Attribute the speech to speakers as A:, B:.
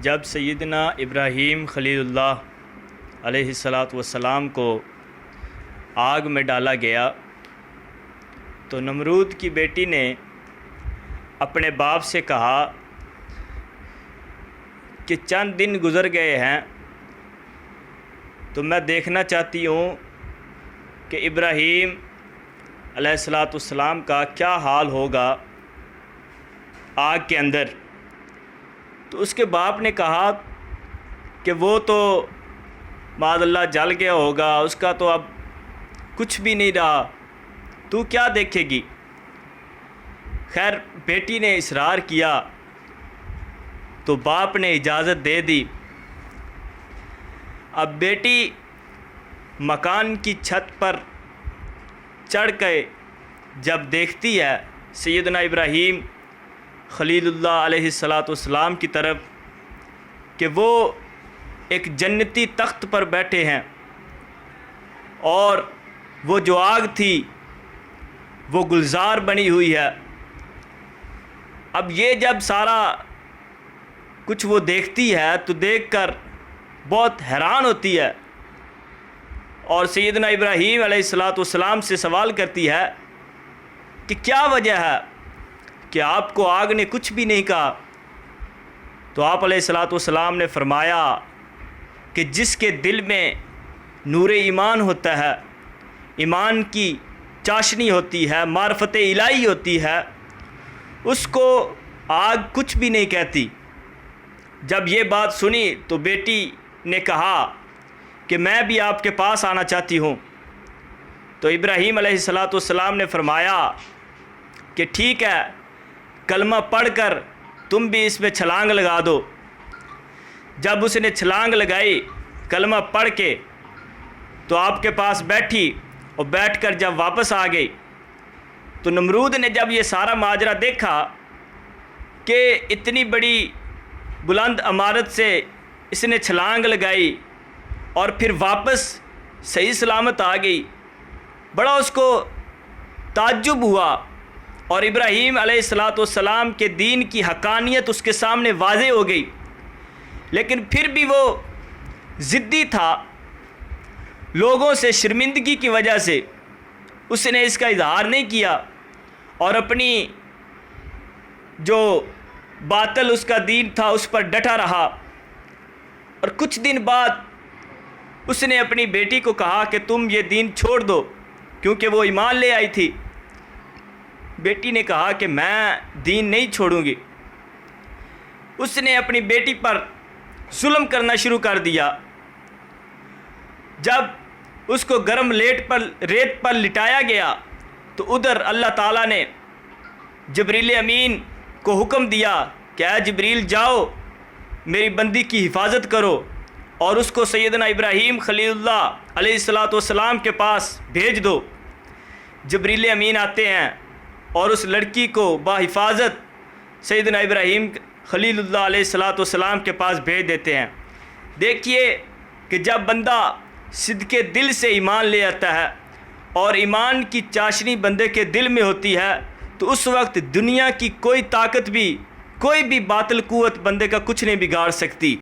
A: جب سیدنا ابراہیم خلیل اللہ علیہ السلام کو آگ میں ڈالا گیا تو نمرود کی بیٹی نے اپنے باپ سے کہا کہ چند دن گزر گئے ہیں تو میں دیکھنا چاہتی ہوں کہ ابراہیم علیہ السلام کا کیا حال ہوگا آگ کے اندر۔ تو اس کے باپ نے کہا کہ وہ تو معاذ اللہ جل گیا ہوگا، اس کا تو اب کچھ بھی نہیں رہا، تو کیا دیکھے گی۔ خیر بیٹی نے اصرار کیا تو باپ نے اجازت دے دی۔ اب بیٹی مکان کی چھت پر چڑھ کے جب دیکھتی ہے سیدنا ابراہیم خلیل اللہ علیہ السلام کی طرف کہ وہ ایک جنتی تخت پر بیٹھے ہیں اور وہ جو آگ تھی وہ گلزار بنی ہوئی ہے۔ اب یہ جب سارا کچھ وہ دیکھتی ہے تو دیکھ کر بہت حیران ہوتی ہے اور سیدنا ابراہیم علیہ السلام سے سوال کرتی ہے کہ کیا وجہ ہے کہ آپ کو آگ نے کچھ بھی نہیں کہا۔ تو آپ علیہ السلام نے فرمایا کہ جس کے دل میں نور ایمان ہوتا ہے، ایمان کی چاشنی ہوتی ہے، معرفت الہی ہوتی ہے، اس کو آگ کچھ بھی نہیں کہتی۔ جب یہ بات سنی تو بیٹی نے کہا کہ میں بھی آپ کے پاس آنا چاہتی ہوں۔ تو ابراہیم علیہ السلام نے فرمایا کہ ٹھیک ہے، کلمہ پڑھ کر تم بھی اس میں چھلانگ لگا دو۔ جب اس نے چھلانگ لگائی کلمہ پڑھ کے تو آپ کے پاس بیٹھی اور بیٹھ کر جب واپس آ گئی تو نمرود نے جب یہ سارا ماجرا دیکھا کہ اتنی بڑی بلند عمارت سے اس نے چھلانگ لگائی اور پھر واپس صحیح سلامت آ گئی، بڑا اس کو تعجب ہوا اور ابراہیم علیہ السلام کے دین کی حقانیت اس کے سامنے واضح ہو گئی۔ لیکن پھر بھی وہ ضدی تھا، لوگوں سے شرمندگی کی وجہ سے اس نے اس کا اظہار نہیں کیا اور اپنی جو باطل اس کا دین تھا اس پر ڈٹا رہا۔ اور کچھ دن بعد اس نے اپنی بیٹی کو کہا کہ تم یہ دین چھوڑ دو، کیونکہ وہ ایمان لے آئی تھی۔ بیٹی نے کہا کہ میں دین نہیں چھوڑوں گی۔ اس نے اپنی بیٹی پر ظلم کرنا شروع کر دیا۔ جب اس کو گرم ریت پر لٹایا گیا تو ادھر اللہ تعالیٰ نے جبریل امین کو حکم دیا کہ اے جبریل جاؤ میری بندی کی حفاظت کرو اور اس کو سیدنا ابراہیم خلیل اللہ علیہ السلام کے پاس بھیج دو۔ جبریل امین آتے ہیں اور اس لڑکی کو بحفاظت سیدنا ابراہیم خلیل اللہ علیہ السلام کے پاس بھیج دیتے ہیں۔ دیکھیے کہ جب بندہ صدقے دل سے ایمان لے آتا ہے اور ایمان کی چاشنی بندے کے دل میں ہوتی ہے تو اس وقت دنیا کی کوئی طاقت بھی، کوئی بھی باطل قوت بندے کا کچھ نہیں بگاڑ سکتی۔